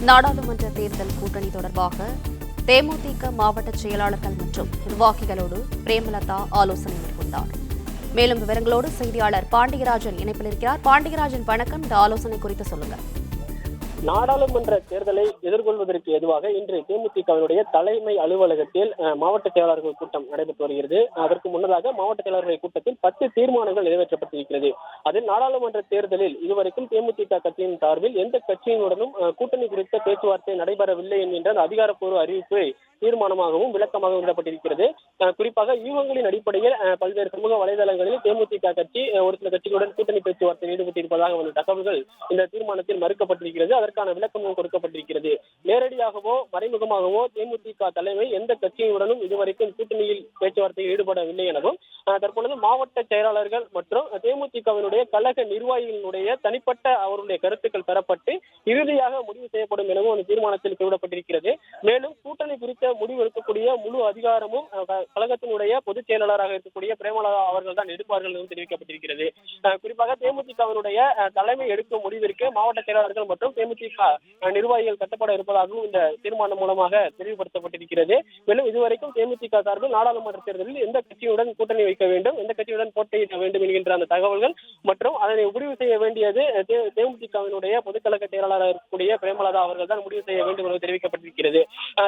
நாடாளுமன்ற தேர்தல் கூட்டணி தொடர்பாக தேமுதிக மாவட்ட செயலாளர்கள் மற்றும் நிர்வாகிகளோடு பிரேமலதா ஆலோசனை மேற்கொண்டார். மேலும் விவரங்களோடு செய்தியாளர் பாண்டியராஜன் இணைப்பில் இருக்கிறார். பாண்டியராஜன், வணக்கம். இந்த ஆலோசனை குறித்து சொல்லுங்க. நாடாளுமன்ற தேர்தலை எதிர்கொள்வதற்கு எதுவாக இன்று தேமுதிகவினுடைய தலைமை அலுவலகத்தில் மாவட்ட செயலாளர்கள் கூட்டம் நடைபெற்று வருகிறது. அதற்கு முன்னதாக மாவட்ட செயலாளர்கள் கூட்டத்தில் 10 தீர்மானங்கள் நிறைவேற்றப்பட்டிருக்கிறது. அதில் நாடாளுமன்ற தேர்தலில் இதுவரைக்கும் தேமுதிக கட்சியின் சார்பில் எந்த கட்சியினுடனும் கூட்டணி குறித்த பேச்சுவார்த்தை நடைபெறவில்லை என்கின்ற அதிகாரப்பூர்வ அறிவிப்பை தீர்மானமாகவும் விளக்கமாகவும் விடப்பட்டிருக்கிறது. குறிப்பாக யூகங்களின் அடிப்படையில் பல்வேறு சமூக வலைதளங்களில் தேமுதிக கட்சி ஒரு சில கட்சிகளுடன் கூட்டணி பேச்சுவார்த்தையில் ஈடுபட்டிருப்பதாக வந்த தகவல்கள் இந்த தீர்மானத்தில் மறுக்கப்பட்டிருக்கிறது. அதற்கான விளக்கமும் கொடுக்கப்பட்டிருக்கிறது. நேரடியாகவோ மறைமுகமாகவோ தேமுதிக தலைமை எந்த கட்சியுடனும் இதுவரைக்கும் கூட்டணியில் பேச்சுவார்த்தையில் ஈடுபடவில்லை எனவும் தற்பொழுது மாவட்ட செயலாளர்கள் மற்றும் தேமுதிகவினுடைய கழக நிர்வாகிகளுடைய தனிப்பட்ட அவருடைய கருத்துக்கள் பெறப்பட்டு இறுதியாக முடிவு செய்யப்படும் எனவும் அந்த தீர்மானத்தில் குறிப்பிடப்பட்டிருக்கிறது. மேலும் கூட்டணி குறித்த முடிவு எடுக்கக்கூடிய முழு அதிகாரமும் கழகத்தினுடைய பொதுச் செயலாளராக இருக்கக்கூடிய பிரேமலதா அவர்கள் தான் எடுப்பார்கள் என்றும் தெரிவிக்கப்பட்டிருக்கிறது. குறிப்பாக தேமுதிகவினுடைய தலைமை எடுக்கும் முடிவிற்கு மாவட்ட செயலாளர்கள் மற்றும் தேமுதிக நிர்வாகிகள் கட்டப்பட இருப்பதாகவும் இந்த தீர்மானம் மூலமாக தெளிவுபடுத்தப்பட்டிருக்கிறது. மேலும் இதுவரைக்கும் தேமுதிக சார்பில் நாடாளுமன்ற தேர்தலில் எந்த கட்சியுடன் கூட்டணி வைக்க வேண்டும், எந்த கட்சியுடன் போட்டியிட வேண்டும் என்கின்ற அந்த தகவல்கள் மற்றும் அதனை முடிவு செய்ய வேண்டியது தேமுதிகவினுடைய பொதுக்கழக செயலாளராக இருக்கக்கூடிய பிரேமலதா அவர்கள் தான் முடிவு செய்ய வேண்டும் என்று தெரிவிக்கப்பட்டிருக்கிறது.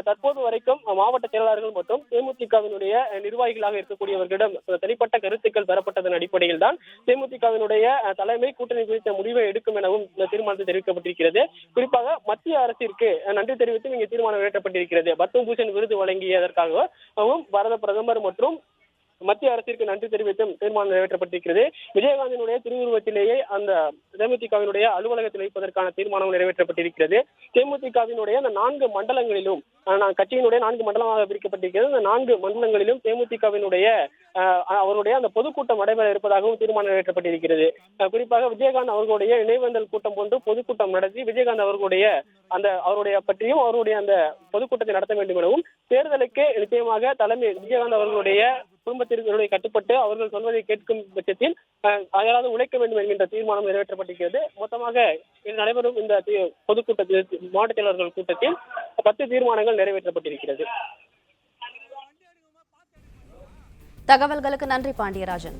தற்போது வரைக்கும் மாவட்ட செயலாளர்கள் மற்றும் தேமுதிகவினுடைய நிர்வாகிகளாக இருக்கக்கூடியவர்களிடம் தனிப்பட்ட கருத்துக்கள் பெறப்பட்டதன் அடிப்படையில் தான் தேமுதிகவினுடைய தலைமை கூட்டணி குறித்த முடிவை எடுக்கும் எனவும் இந்த தீர்மானத்தில் தெரிவிக்கப்பட்டிருக்கிறது. குறிப்பாக மத்திய அரசிற்கு நன்றி தெரிவித்து இங்கே தீர்மானம் நிறைவேற்றப்பட்டிருக்கிறது. பத்மபூஷன் விருது வழங்கியதற்காகவும் பாரத பிரதமர் மற்றும் மத்திய அரசிற்கு நன்றி தெரிவித்தும் தீர்மானம் நிறைவேற்றப்பட்டிருக்கிறது. விஜயகாந்தினுடைய திருவுருவத்திலேயே அந்த தேமுதிகவினுடைய அலுவலகத்தில் வைப்பதற்கான தீர்மானம் நிறைவேற்றப்பட்டிருக்கிறது. தேமுதிகவினுடைய அந்த 4 மண்டலங்களிலும் கட்சியினுடைய 4 மண்டலமாக பிரிக்கப்பட்டிருக்கிறது. அந்த 4 மண்டலங்களிலும் தேமுதிகவினுடைய அவருடைய அந்த பொதுக்கூட்டம் நடைபெற இருப்பதாகவும் தீர்மானம் நிறைவேற்றப்பட்டிருக்கிறது. குறிப்பாக விஜயகாந்த் அவர்களுடைய நினைவேந்தல் கூட்டம் போன்று பொதுக்கூட்டம் நடத்தி விஜயகாந்த் அவருடைய பற்றியும் அவருடைய அந்த பொதுக்கூட்டத்தை நடத்த வேண்டும் எனவும் தேர்தலுக்கு நிச்சயமாக தலைமை விஜயகாந்த் அவர்களுடைய குடும்பத்திற்கு கட்டுப்பட்டு அவர்கள் சொல்வதை கேட்கும் பட்சத்தில் யாராவது உழைக்க வேண்டும் என்கின்ற தீர்மானம் நிறைவேற்றப்பட்டிருக்கிறது. மொத்தமாக நடைபெறும் இந்த பொதுக்கூட்டத்தில் மாவட்ட செயலாளர்கள் கூட்டத்தில் 10 தீர்மானங்கள் நிறைவேற்றப்பட்டிருக்கிறது. தகவல்களுக்கு நன்றி பாண்டியராஜன்.